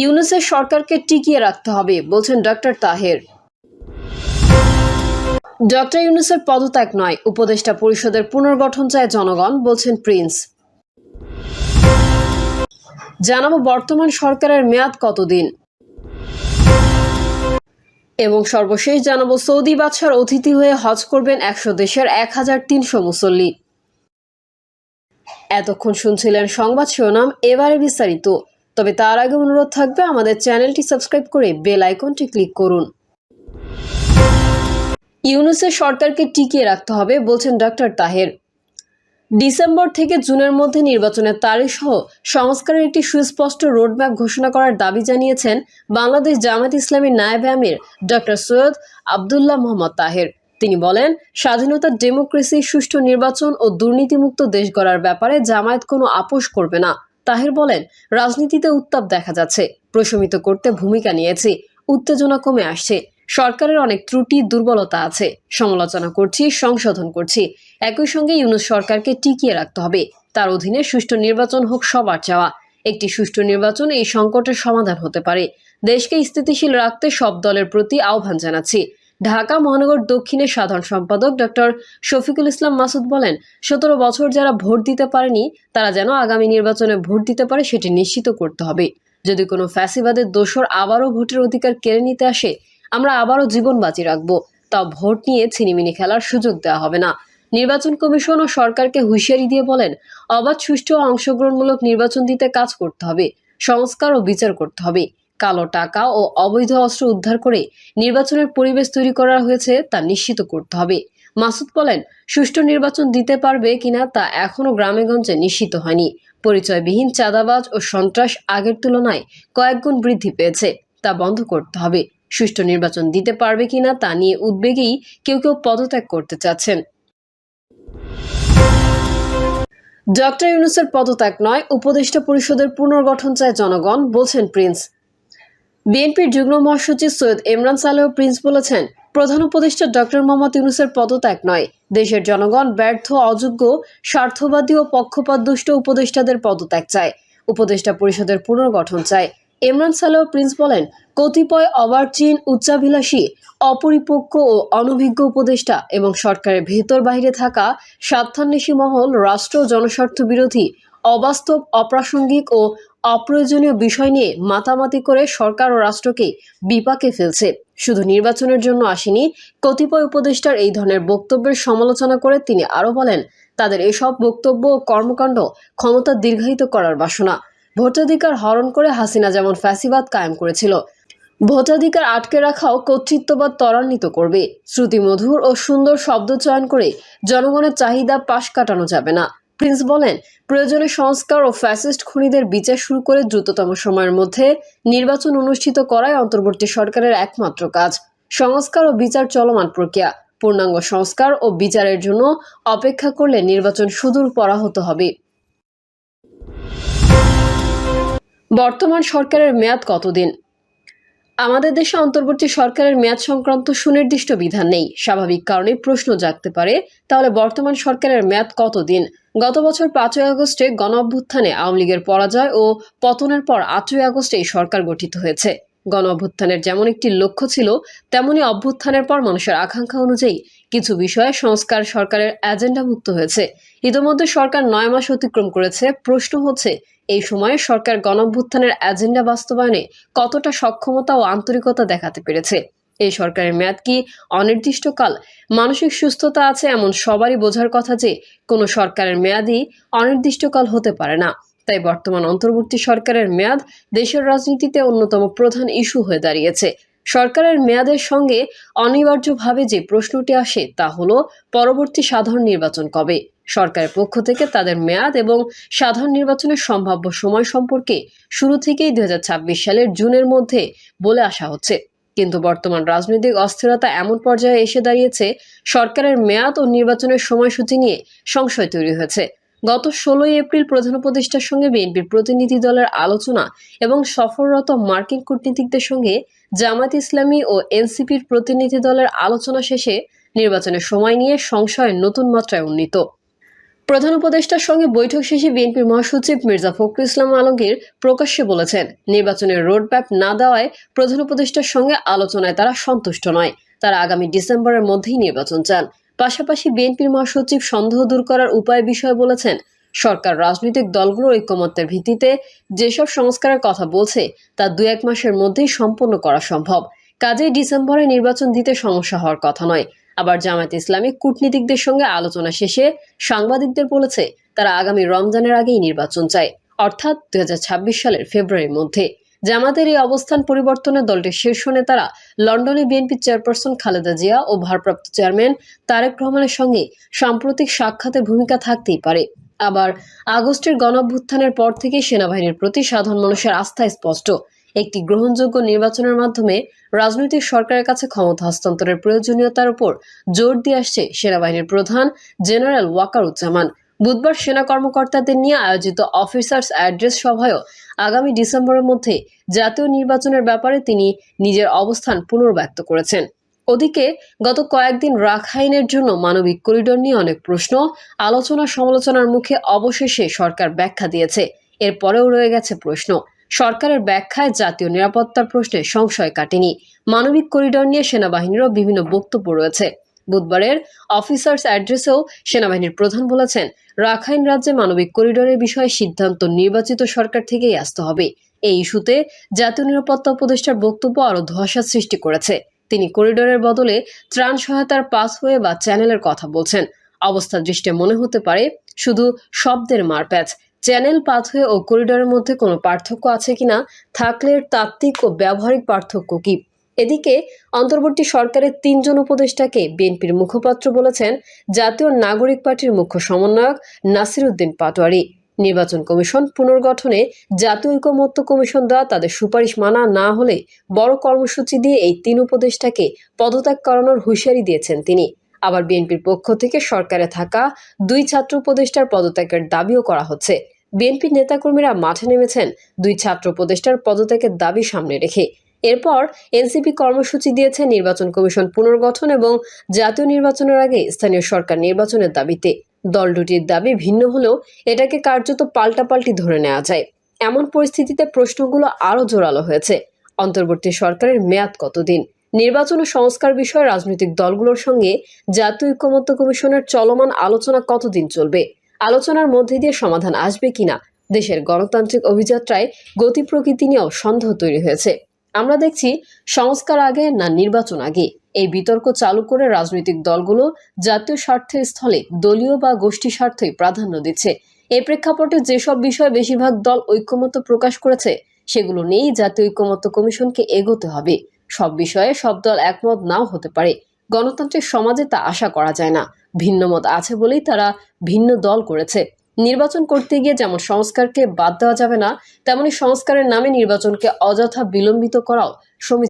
ইউনূসের সরকারকে টিকিয়ে রাখতে হবে বলছেন ডক্টর তাহের। ডক্টর ইউনূসের পদত্যাগ নয়, উপদেষ্টা পরিষদের পুনর্গঠন চায় জনগণ বলছেন প্রিন্স। জানাবো বর্তমান সরকারের মেয়াদ কতদিন, এবং সর্বশেষ জানাবো সৌদি বাদশার অতিথি হয়ে হজ করবেন 100 দেশের 1300 মুসল্লি। এতক্ষণ শুনছিলেন সংবাদ শিরোনাম, এবারে বিস্তারিত। তবে তার আগে অনুরোধ থাকবে আমাদের চ্যানেলটি সাবস্ক্রাইব করে বেল আইকনটি ক্লিক করুন। ইউনূসের সরকারকে টিকিয়ে রাখতে হবে বলছেন ডক্টর তাহের। ডিসেম্বর থেকে জুনের মধ্যে নির্বাচনের তারিখ সহ সংস্কারের একটি সুস্পষ্ট রোডম্যাপ ঘোষণা করার দাবি জানিয়েছেন বাংলাদেশ জামায়াত ইসলামীর নায়েব আমির ডক্টর সৈয়দ আব্দুল্লাহ মোহাম্মদ তাহের। তিনি বলেন, স্বাধীনতা, ডেমোক্রেসি, সুষ্ঠু নির্বাচন ও দুর্নীতিমুক্ত দেশ গড়ার ব্যাপারে জামায়াত কোনো আপোষ করবে না। তাহের বলেন, রাজনীতিতে উত্তাপ দেখা যাচ্ছে, প্রশমিত করতে ভূমিকা নিয়েছি, উত্তেজনা কমে আসছে, সরকারের অনেক ত্রুটি দুর্বলতা আছে, সমালোচনা করছি, সংশোধন করছি। একই সঙ্গে ইউনূস সরকারকে টিকিয়ে রাখতে হবে, তার অধীনে সুষ্ঠু নির্বাচন হোক সবার চাওয়া। একটি সুষ্ঠু নির্বাচন এই সংকটের সমাধান হতে পারে। দেশকে স্থিতিশীল রাখতে সব দলের প্রতি আহ্বান জানাচ্ছি। ঢাকা মহানগর দক্ষিণের সাধারণ সম্পাদক ডক্টর শফিকুল ইসলাম মাসুদ বলেন, 17 বছর যারা ভোট দিতে পারেনি তারা যেন আগামী নির্বাচনে ভোট দিতে পারে সেটি নিশ্চিত করতে হবে। যদি কোনো ফ্যাসিবাদের দোসর আবারও ভোটের অধিকার কেড়ে নিতে আসে, আমরা আবারও জীবন বাজি রাখবো, তাও ভোট নিয়ে ছিনিমিনি খেলার সুযোগ দেওয়া হবে না। নির্বাচন কমিশন ও সরকারকে হুঁশিয়ারি দিয়ে বলেন, অবাধ, সুষ্ঠু ও অংশগ্রহণমূলক নির্বাচন দিতে কাজ করতে হবে, সংস্কার ও বিচার করতে হবে। কালো টাকা ও অবৈধ অস্ত্র উদ্ধার করে নির্বাচনের পরিবেশ তৈরি করা হয়েছে তা নিশ্চিত করতে হবে। মাসুদ বলেন, সুষ্ঠু নির্বাচন দিতে পারবে কিনা তা এখনো গ্রামেগঞ্জে নিশ্চিত হয়নি। পরিচয়বিহীন চাঁদাবাজ ও সন্ত্রাস আগের তুলনায় কয়েক গুণ বৃদ্ধি পেয়েছে, তা বন্ধ করতে হবে। সুষ্ঠু নির্বাচন দিতে পারবে কিনা তা নিয়ে উদ্বেগেই কেউ কেউ পদত্যাগ করতে চাচ্ছেন। ডক্টর ইউনূসের পদত্যাগ নয়, উপদেষ্টা পরিষদের পুনর্গঠন চায় জনগণ বলছেন প্রিন্স। বিএনপির যুগ্ম মহাসচিব সৈয়দ এমরান সালেহ প্রিন্স বলেছেন, প্রধান উপদেষ্টা ডক্টর মোহাম্মদ ইউনূসের পদত্যাগ নয়, দেশের জনগণ ব্যর্থ, অযোগ্য, স্বার্থবাদী ও পক্ষপাতদুষ্ট উপদেষ্টাদের পদত্যাগ চায়, উপদেষ্টা পরিষদের পুনর্গঠন চায়। এমরান সালেহ প্রিন্স বলেন, কতিপয় অবার্চিন, উচ্চাভিলাষী, অপরিপক্ক ও অনভিজ্ঞ উপদেষ্টা এবং সরকারের ভেতর বাইরে থাকা স্বার্থান্বেষী মহল রাষ্ট্র ও জনস্বার্থ বিরোধী, অবাস্তব, অপ্রাসঙ্গিক ও অপ্রয়োজনীয় বিষয় নিয়ে মাতামাতি করে সরকার ও রাষ্ট্রকে বিপাকে ফেলছে। শুধু নির্বাচনের জন্য আসেনি, কতিপয় উপদেষ্টার এই ধরনের বক্তব্যের সমালোচনা করে তিনি আরও বলেন, তাদের এসব বক্তব্য ও কর্মকাণ্ড ক্ষমতা দীর্ঘায়িত করার বাসনা। ভোটাধিকার হরণ করে হাসিনা যেমন ফ্যাসিবাদ কায়েম করেছিল, ভোটাধিকার আটকে রাখাও কর্তৃত্ববাদ ত্বরান্বিত করবে। শ্রুতিমধুর ও সুন্দর শব্দ চয়ন করে জনগণের চাহিদা পাশ কাটানো যাবে না। প্রিন্স বলেন, প্রয়োজনে সংস্কার ও ফ্যাসিস্ট খুনিদের বিচার শুরু করে দ্রুততম সময়ের মধ্যে নির্বাচন অনুষ্ঠিত করাই অন্তর্বর্তী সরকারের একমাত্র কাজ। সংস্কার ও বিচার চলমান প্রক্রিয়া, পূর্ণাঙ্গ সংস্কার ও বিচারের জন্য অপেক্ষা করলে নির্বাচন সুদূর পরাহত হবে। বর্তমান সরকারের মেয়াদ কতদিন? আমাদের দেশে অন্তর্বর্তী সরকারের মেয়াদ সংক্রান্ত সুনির্দিষ্ট বিধান নেই। স্বাভাবিক কারণে প্রশ্ন জাগতে পারে, তাহলে বর্তমান সরকারের মেয়াদ কতদিন? গত বছর 5ই আগস্টে গণ অভ্যুত্থানে আওয়ামী লীগের পরাজয় ও পতনের পর 8ই আগস্টে এই সরকার গঠিত হয়েছে। গণ অভ্যুত্থানের যেমন একটি লক্ষ্য ছিল, তেমনি অভ্যুত্থানের পর মানুষের আকাঙ্ক্ষা অনুযায়ী কিছু বিষয়ে সংস্কার সরকারের এজেন্ডাভুক্ত হয়েছে। ইতোমধ্যে সরকার 9 মাস অতিক্রম করেছে। প্রশ্ন হচ্ছে, এই সময়ে সরকার গণঅভ্যুত্থানের এজেন্ডা বাস্তবায়নে কতটা সক্ষমতা ও আন্তরিকতা দেখাতে পেরেছে? এই সরকারের মেয়াদ কি অনির্দিষ্টকাল? মানসিক সুস্থতা আছে এমন সবারই বোঝার কথা যে কোনো সরকারের মেয়াদই অনির্দিষ্টকাল হতে পারে না। তাই বর্তমান অন্তর্বর্তী সরকারের মেয়াদ দেশের রাজনীতিতে অন্যতম প্রধান ইস্যু হয়ে দাঁড়িয়েছে। সরকারের মেয়াদের সঙ্গে অনিবার্যভাবে যে প্রশ্নটি আসে তা হলো, পরবর্তী সাধারণ নির্বাচন কবে? সরকারের পক্ষ থেকে তাদের মেয়াদ এবং সাধারণ নির্বাচনের সম্ভাব্য সময় সম্পর্কে শুরু থেকেই 2026 সালের জুনের মধ্যে বলে আসা হচ্ছে। কিন্তু বর্তমান রাজনৈতিক অস্থিরতা এমন পর্যায়ে এসে দাঁড়িয়েছে, সরকারের মেয়াদ ও নির্বাচনের সময়সূচি নিয়ে সংশয় তৈরি হয়েছে। গত 16ই এপ্রিল প্রধান উপদেষ্টার সঙ্গে বিএনপির প্রতিনিধি দলের আলোচনা এবং সফররত মার্কিন কূটনীতিকদের সঙ্গে জামায়াত ইসলামী ও এনসিপির প্রতিনিধি দলের আলোচনা শেষে নির্বাচনের সময় নিয়ে সংশয় নতুন মাত্রায় উন্নীত। প্রধান উপদেষ্টার সঙ্গে বৈঠক শেষে বিএনপির মহাসচিব মির্জা ফখরুল ইসলাম আলমগীর প্রকাশ্যে বলেছেন, নির্বাচনের রোডম্যাপ না দেওয়ায় প্রধান উপদেষ্টার সঙ্গে আলোচনায় তারা সন্তুষ্ট নয়। তারা আগামী ডিসেম্বরের মধ্যেই নির্বাচন চান। পাশাপাশি বিএনপির মহাসচিব সন্দেহ দূর করার উপায় বিষয়ে বলেছেন, সরকার রাজনৈতিক দলগুলোর ঐকমত্যের ভিত্তিতে যেসব সংস্কারের কথা বলছে তা 2-1 মাসের মধ্যেই সম্পন্ন করা সম্ভব। কাজেই ডিসেম্বরে নির্বাচন দিতে সমস্যা হওয়ার কথা নয়। আবার জামায়াতে ইসলামী কূটনীতিকদের সঙ্গে আলোচনা শেষে সাংবাদিকদের বলেছে, তারা আগামী রমজানের আগেই নির্বাচন চায়, অর্থাৎ 2026 সালের ফেব্রুয়ারির মধ্যে। জামাতের এই অবস্থান পরিবর্তনে দলটির শীর্ষ নেতারা লন্ডনে বিএনপি চেয়ারপারসন খালেদা জিয়া ও ভারপ্রাপ্ত চেয়ারম্যান তারেক রহমানের সঙ্গে সাম্প্রতিক সাক্ষাতে ভূমিকা থাকতেই পারে। আবার আগস্টের গণঅভ্যুত্থানের পর থেকে সেনাবাহিনীর প্রতি সাধারণ মানুষের আস্থা স্পষ্ট। একটি গ্রহণযোগ্য নির্বাচনের মাধ্যমে রাজনৈতিক সরকারের কাছে ক্ষমতা হস্তান্তরের প্রয়োজনীয়তার উপর জোর দিয়ে আসছে সেনাবাহিনীর প্রধান জেনারেল ওয়াকারুজ্জামান। বুধবার সেনা কর্মকর্তাদের নিয়ে আয়োজিত অফিসার্স অ্যাড্রেস সভায়ও আগামী ডিসেম্বরের মধ্যে জাতীয় নির্বাচনের ব্যাপারে তিনি নিজের অবস্থান পুনর্ব্যক্ত করেছেন। ওদিকে গত কয়েকদিন রাখাইনের জন্য মানবিক করিডোর নিয়ে অনেক প্রশ্ন, আলোচনা সমালোচনার মুখে অবশেষে সরকার ব্যাখ্যা দিয়েছে। এরপরেও রয়ে গেছে প্রশ্ন। সরকারের ব্যাখ্যায় জাতীয় নিরাপত্তার প্রশ্নে সংশয় কাটেনি। মানবিক করিডোর নিয়ে সেনাবাহিনীরও বিভিন্ন বক্তব্য রয়েছে। বুধবারের অফিসার্স অ্যাড্রেসেও সেনাবাহিনীর প্রধান বলেছেন, রাখাইন রাজ্যে মানবিক করিডোরের বিষয়ে সিদ্ধান্ত নির্বাচিত সরকার থেকেই আসতে হবে। এই ইস্যুতে জাতীয় নিরাপত্তা উপদেষ্টার বক্তব্য আরও ধোঁয়াশা সৃষ্টি করেছে। তিনি করিডোরের বদলে ত্রাণ সহায়তার পাসওয়ে বা চ্যানেলের কথা বলছেন। অবস্থা দৃষ্টে মনে হতে পারে শুধু শব্দের মারপ্যাচ। চ্যানেল, পাথওয়ে ও করিডোরের মধ্যে কোনো পার্থক্য আছে কিনা, থাকলে এর তাত্ত্বিক ও ব্যবহারিক পার্থক্য কি? এদিকে অন্তর্বর্তী সরকারের 3 জন উপদেষ্টাকে বিএনপির মুখপাত্র বলেছেন জাতীয় নাগরিক পার্টির মুখ্য সমন্বয়ক নাসির উদ্দিন পাটোয়ারি। নির্বাচন কমিশন পুনর্গঠনে জাতীয় ঐকমত্য কমিশন দেওয়া তাদের সুপারিশ মানা না হলে বড় কর্মসূচি দিয়ে এই 3 উপদেষ্টাকে পদত্যাগ করানোর হুঁশিয়ারি দিয়েছেন তিনি। আবার বিএনপির পক্ষ থেকে সরকারে থাকা 2 ছাত্র উপদেষ্টার পদত্যাগের দাবিও করা হচ্ছে। বিএনপির নেতাকর্মীরা মাঠে নেমেছেন 2 ছাত্র উপদেষ্টার পদত্যাগের দাবি সামনে রেখে। এরপর এনসিপি কর্মসূচি দিয়েছে নির্বাচন কমিশন পুনর্গঠন এবং জাতীয় নির্বাচনের আগে স্থানীয় সরকার নির্বাচনের দাবিতে। দল দুটির দাবি ভিন্ন হলেও এটাকে কার্যত পাল্টাপাল্টি ধরে নেওয়া যায়। এমন পরিস্থিতিতে প্রশ্নগুলো আরও জোরালো হয়েছে। অন্তর্বর্তী সরকারের মেয়াদ কতদিন? নির্বাচন ও সংস্কার বিষয়ে রাজনৈতিক দলগুলোর সঙ্গে জাতীয় ঐকমত্য কমিশনের চলমান আলোচনা কতদিন চলবে? আলোচনার মধ্যে দিয়ে সমাধান আসবে কিনা? দেশের গণতান্ত্রিক অভিযাত্রায় গতি প্রকৃতি নিয়েও সন্দেহ তৈরি হয়েছে। আমরা দেখছি সংস্কার আগে না নির্বাচন আগে, এই বিতর্ক চালু করে রাজনৈতিক দলগুলো জাতীয় স্বার্থের স্থলে দলীয় বা গোষ্ঠী স্বার্থই প্রাধান্য দিচ্ছে। এই প্রেক্ষাপটে যেসব বিষয়ে বেশিরভাগ দল ঐকমত্য প্রকাশ করেছে সেগুলো নিয়েই জাতীয় ঐকমত্য কমিশনকে এগোতে হবে। সব বিষয়ে সব দল একমত নাও হতে পারে। গণতান্ত্রিক সমাজে তা আশা করা যায় না। ভিন্নমত আছে বলেই তারা ভিন্ন দল করেছে। নির্বাচন করতে গিয়ে যেমন সংস্কারকে বাদ দেওয়া যাবে না, তেমনি সংস্কারের নামে নির্বাচনকে অযথা বিলম্বিত করাও সমীচীন